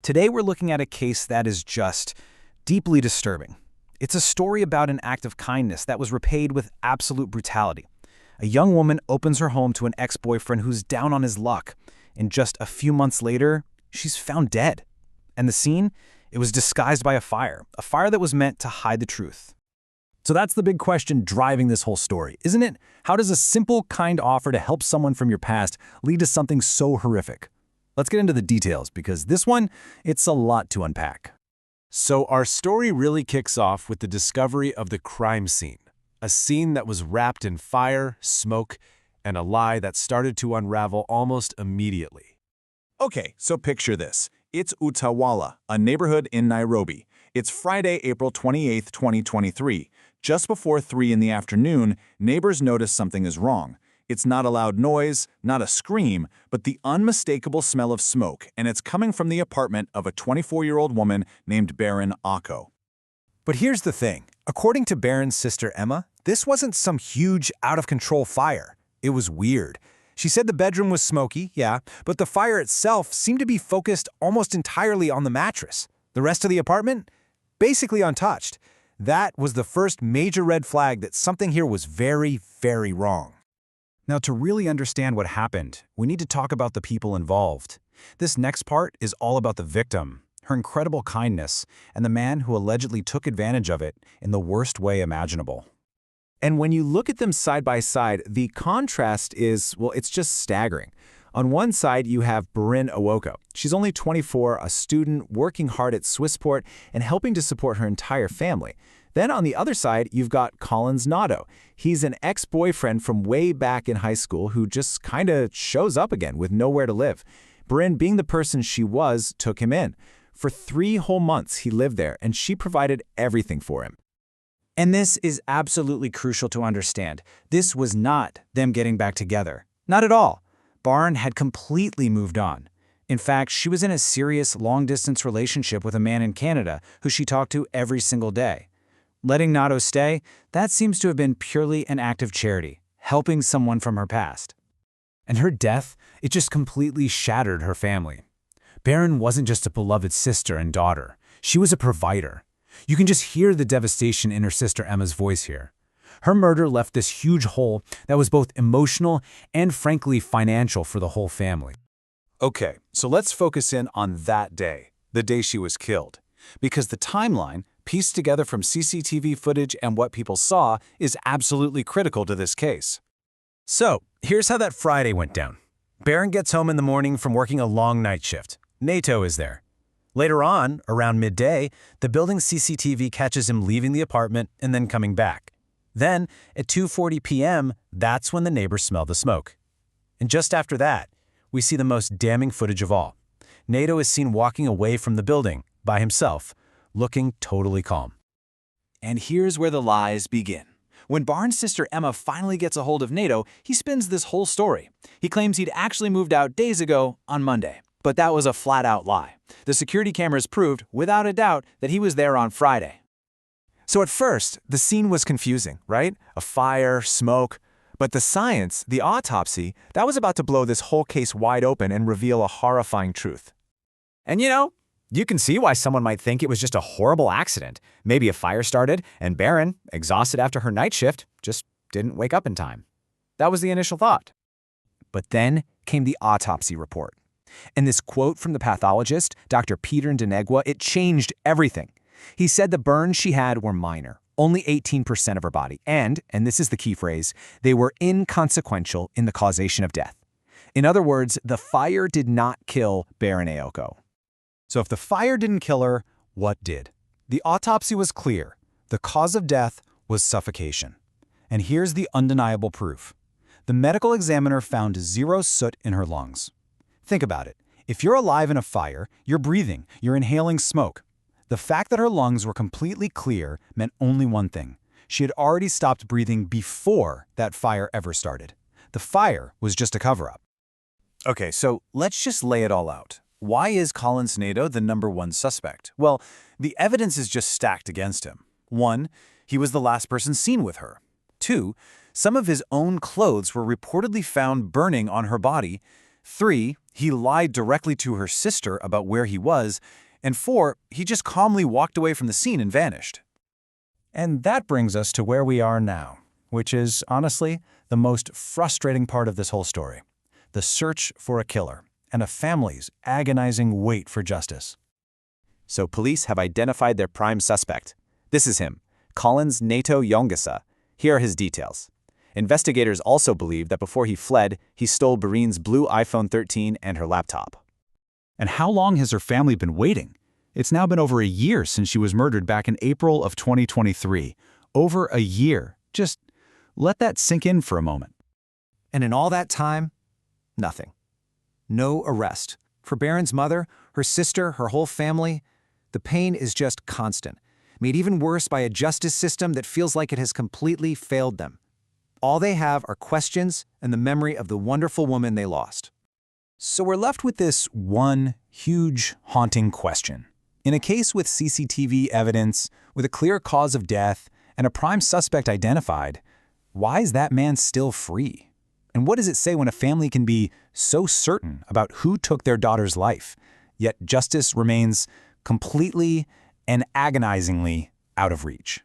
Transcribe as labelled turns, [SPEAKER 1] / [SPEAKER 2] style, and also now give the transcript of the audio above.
[SPEAKER 1] Today we're looking at a case that is just deeply disturbing. It's a story about an act of kindness that was repaid with absolute brutality. A young woman opens her home to an ex-boyfriend who's down on his luck, and just a few months later, she's found dead. And the scene? It was disguised by a fire that was meant to hide the truth. So that's the big question driving this whole story, isn't it? How does a simple, kind offer to help someone from your past lead to something so horrific? Let's get into the details, because this one, it's a lot to unpack.
[SPEAKER 2] So our story really kicks off with the discovery of the crime scene, a scene that was wrapped in fire, smoke, and a lie that started to unravel almost immediately.
[SPEAKER 3] Okay, so picture this. It's Utawala, a neighborhood in Nairobi. It's Friday, April 28, 2023. Just before 3 in the afternoon, neighbors notice something is wrong. It's not a loud noise, not a scream, but the unmistakable smell of smoke, and it's coming from the apartment of a 24-year-old woman named Barin Aoko.
[SPEAKER 1] But here's the thing. According to Barin's sister Emma, this wasn't some huge, out-of-control fire. It was weird. She said the bedroom was smoky, yeah, but the fire itself seemed to be focused almost entirely on the mattress. The rest of the apartment? Basically untouched. That was the first major red flag that something here was very, very wrong. Now, to really understand what happened, we need to talk about the people involved. This next part is all about the victim, her incredible kindness, and the man who allegedly took advantage of it in the worst way imaginable.
[SPEAKER 4] And when you look at them side by side, the contrast is, well, it's just staggering. On one side, you have Barin Aoko. She's only 24, a student, working hard at Swissport and helping to support her entire family. Then on the other side, you've got Collins Nato. He's an ex-boyfriend from way back in high school who just kind of shows up again with nowhere to live. Barin, being the person she was, took him in. For 3 whole months, he lived there, and she provided everything for him.
[SPEAKER 1] And this is absolutely crucial to understand. This was not them getting back together. Not at all. Barin had completely moved on. In fact, she was in a serious long-distance relationship with a man in Canada who she talked to every single day. Letting Nato stay, that seems to have been purely an act of charity, helping someone from her past. And her death, it just completely shattered her family. Barin wasn't just a beloved sister and daughter. She was a provider. You can just hear the devastation in her sister Emma's voice here. Her murder left this huge hole that was both emotional and, frankly, financial for the whole family.
[SPEAKER 2] Okay, so let's focus in on that day, the day she was killed. Because the timeline, pieced together from CCTV footage and what people saw, is absolutely critical to this case.
[SPEAKER 1] So, here's how that Friday went down. Barin gets home in the morning from working a long night shift. Nato is there. Later on, around midday, the building's CCTV catches him leaving the apartment and then coming back. Then, at 2:40 p.m., that's when the neighbors smell the smoke. And just after that, we see the most damning footage of all. Nato is seen walking away from the building, by himself, looking totally calm. And here's where the lies begin. When Barin's sister Emma finally gets a hold of Nato, he spins this whole story. He claims he'd actually moved out days ago on Monday. But that was a flat-out lie. The security cameras proved, without a doubt, that he was there on Friday. So at first, the scene was confusing, right? A fire, smoke. But the science, the autopsy, that was about to blow this whole case wide open and reveal a horrifying truth.
[SPEAKER 4] And you can see why someone might think it was just a horrible accident. Maybe a fire started, and Barin, exhausted after her night shift, just didn't wake up in time. That was the initial thought.
[SPEAKER 1] But then came the autopsy report. And this quote from the pathologist, Dr. Peter Denegwa, it changed everything. He said the burns she had were minor, only 18% of her body, and this is the key phrase, they were inconsequential in the causation of death. In other words, the fire did not kill Barin Aoko. So if the fire didn't kill her, what did? The autopsy was clear. The cause of death was suffocation. And here's the undeniable proof. The medical examiner found 0 soot in her lungs. Think about it. If you're alive in a fire, you're breathing, you're inhaling smoke. The fact that her lungs were completely clear meant only one thing. She had already stopped breathing before that fire ever started. The fire was just a cover-up. Okay, so let's just lay it all out. Why is Collins Nato the #1 suspect? Well, the evidence is just stacked against him. 1, he was the last person seen with her. 2, some of his own clothes were reportedly found burning on her body.
[SPEAKER 2] 3, he lied directly to her sister about where he was. And 4, he just calmly walked away from the scene and vanished.
[SPEAKER 4] And that brings us to where we are now, which is, honestly, the most frustrating part of this whole story. The search for a killer and a family's agonizing wait for justice.
[SPEAKER 1] So police have identified their prime suspect. This is him, Collins Nato Yongesa. Here are his details. Investigators also believe that before he fled, he stole Barin's blue iPhone 13 and her laptop.
[SPEAKER 2] And how long has her family been waiting? It's now been over a year since she was murdered back in April of 2023. Over a year. Just let that sink in for a moment.
[SPEAKER 1] And in all that time, nothing. No arrest. For Barin's mother, her sister, her whole family, the pain is just constant, made even worse by a justice system that feels like it has completely failed them. All they have are questions and the memory of the wonderful woman they lost.
[SPEAKER 2] So we're left with this one huge, haunting question. In a case with CCTV evidence, with a clear cause of death, and a prime suspect identified, why is that man still free? And what does it say when a family can be so certain about who took their daughter's life, yet justice remains completely and agonizingly out of reach?